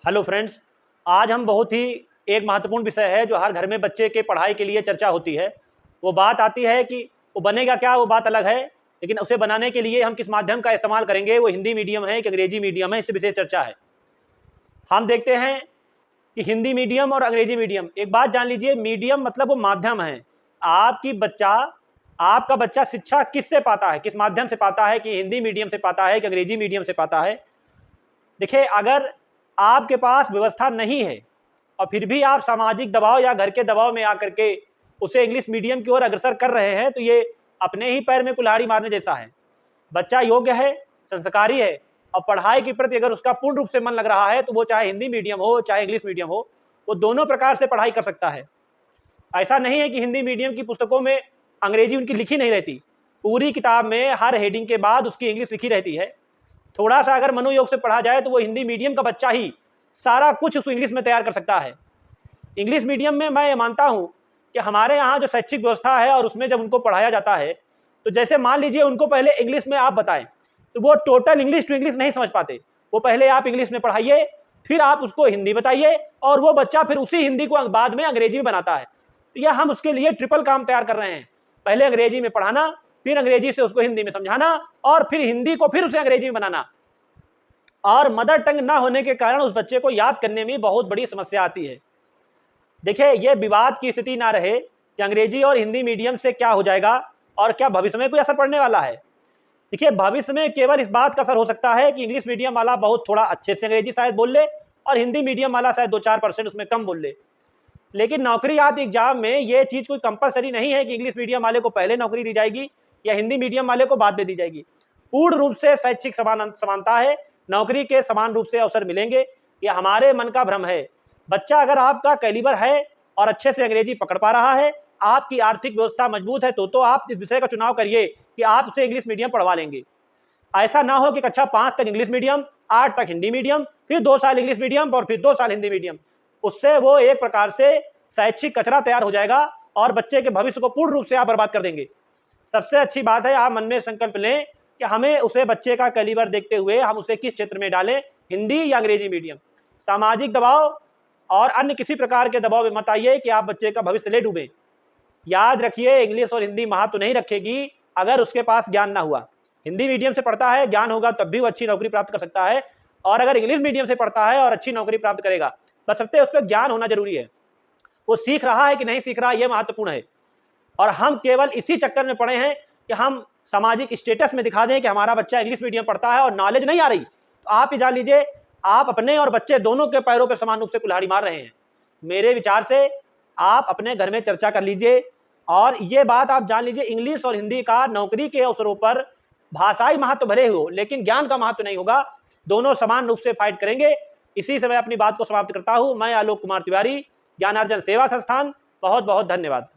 Hello friends, आज हम बहुत ही एक महत्वपूर्ण विषय है जो हर घर में बच्चे के पढ़ाई के लिए चर्चा होती है। वो बात आती है कि वो बनेगा क्या, वो बात अलग है, लेकिन उसे बनाने के लिए हम किस माध्यम का इस्तेमाल करेंगे, वो हिंदी मीडियम है कि अंग्रेजी मीडियम है, इस विशेष चर्चा है। हम देखते हैं कि हिंदी मीडियम और अंग्रेजी मीडियम, एक बात जान लीजिए, मीडियम मतलब वो माध्यम है। आपका बच्चा शिक्षा किससे पाता है, किस माध्यम से पाता है, कि हिंदी मीडियम से पाता है कि अंग्रेजी मीडियम से पाता है। देखिए, अगर आपके पास व्यवस्था नहीं है और फिर भी आप सामाजिक दबाव या घर के दबाव में आकर के उसे इंग्लिश मीडियम की ओर अग्रसर कर रहे हैं, तो ये अपने ही पैर में कुल्हाड़ी मारने जैसा है। बच्चा योग्य है, संस्कारी है और पढ़ाई के प्रति अगर उसका पूर्ण रूप से मन लग रहा है तो वो चाहे हिंदी मीडियम हो चाहे इंग्लिश मीडियम हो, वो दोनों प्रकार से पढ़ाई कर सकता है। ऐसा नहीं है कि हिंदी मीडियम की पुस्तकों में अंग्रेजी उनकी लिखी नहीं रहती, पूरी किताब में हर हेडिंग के बाद उसकी इंग्लिश लिखी रहती है। थोड़ा सा अगर मनोयोग से पढ़ा जाए तो वो हिंदी मीडियम का बच्चा ही सारा कुछ उसको इंग्लिश में तैयार कर सकता है। इंग्लिश मीडियम में मैं ये मानता हूँ कि हमारे यहाँ जो शैक्षिक व्यवस्था है और उसमें जब उनको पढ़ाया जाता है, तो जैसे मान लीजिए उनको पहले इंग्लिश में आप बताएं तो वो टोटल इंग्लिश टू इंग्लिश नहीं समझ पाते। वो पहले आप इंग्लिश में पढ़ाइए, फिर आप उसको हिंदी बताइए और वो बच्चा फिर उसी हिंदी को बाद में अंग्रेजी में बनाता है। तो यह हम उसके लिए ट्रिपल काम तैयार कर रहे हैं, पहले अंग्रेजी में पढ़ाना, फिर अंग्रेजी से उसको हिंदी में समझाना और फिर हिंदी को फिर उसे अंग्रेजी में बनाना। और मदर टंग ना होने के कारण उस बच्चे को याद करने में बहुत बड़ी समस्या आती है। देखिए, ये विवाद की स्थिति ना रहे कि अंग्रेजी और हिंदी मीडियम से क्या हो जाएगा और क्या भविष्य में कोई असर पड़ने वाला है। देखिए, भविष्य में केवल इस बात का असर हो सकता है कि इंग्लिश मीडियम वाला बहुत थोड़ा अच्छे से अंग्रेजी शायद बोल ले और हिंदी मीडियम वाला शायद 2-4% उसमें कम बोल ले। लेकिन नौकरी आदि एग्जाम में ये चीज़ कोई कंपलसरी नहीं है कि इंग्लिश मीडियम वाले को पहले नौकरी दी जाएगी या हिंदी मीडियम वाले को बाद में दी जाएगी। पूर्ण रूप से शैक्षिक समानता है, नौकरी के समान रूप से अवसर मिलेंगे। ये हमारे मन का भ्रम है। बच्चा अगर आपका कैलिबर है और अच्छे से अंग्रेजी पकड़ पा रहा है, आपकी आर्थिक व्यवस्था मजबूत है, तो आप इस विषय का चुनाव करिए कि आप उसे इंग्लिश मीडियम पढ़वा लेंगे। ऐसा ना हो कि कक्षा 5 तक इंग्लिश मीडियम, 8 तक हिंदी मीडियम, फिर 2 साल इंग्लिश मीडियम और फिर 2 साल हिंदी मीडियम। उससे वो एक प्रकार से शैक्षिक कचरा तैयार हो जाएगा और बच्चे के भविष्य को पूर्ण रूप से आप बर्बाद कर देंगे। सबसे अच्छी बात है, आप मन में संकल्प लें कि हमें उसे बच्चे का कैलिबर देखते हुए हम उसे किस क्षेत्र में डालें, हिंदी या अंग्रेजी मीडियम। सामाजिक दबाव और अन्य किसी प्रकार के दबाव में मत आइए कि आप बच्चे का भविष्य ले डूबें। याद रखिए, इंग्लिश और हिंदी महत्व नहीं रखेगी अगर उसके पास ज्ञान ना हुआ। हिंदी मीडियम से पढ़ता है, ज्ञान होगा तब भी वो अच्छी नौकरी प्राप्त कर सकता है, और अगर इंग्लिश मीडियम से पढ़ता है और अच्छी नौकरी प्राप्त करेगा, बशर्ते उस पर ज्ञान होना जरूरी है। वो सीख रहा है कि नहीं सीख रहा, यह महत्वपूर्ण है। और हम केवल इसी चक्कर में पड़े हैं कि हम सामाजिक स्टेटस में दिखा दें कि हमारा बच्चा इंग्लिश मीडियम पढ़ता है और नॉलेज नहीं आ रही, तो आप ही जान लीजिए आप अपने और बच्चे दोनों के पैरों पर समान रूप से कुल्हाड़ी मार रहे हैं। मेरे विचार से आप अपने घर में चर्चा कर लीजिए और ये बात आप जान लीजिए, इंग्लिश और हिंदी का नौकरी के अवसरों पर भाषाई महत्व भले हो लेकिन ज्ञान का महत्व नहीं होगा। दोनों समान रूप से फाइट करेंगे। इसी से मैं अपनी बात को समाप्त करता हूं। मैं आलोक कुमार तिवारी, ज्ञानार्जन सेवा संस्थान। बहुत बहुत धन्यवाद।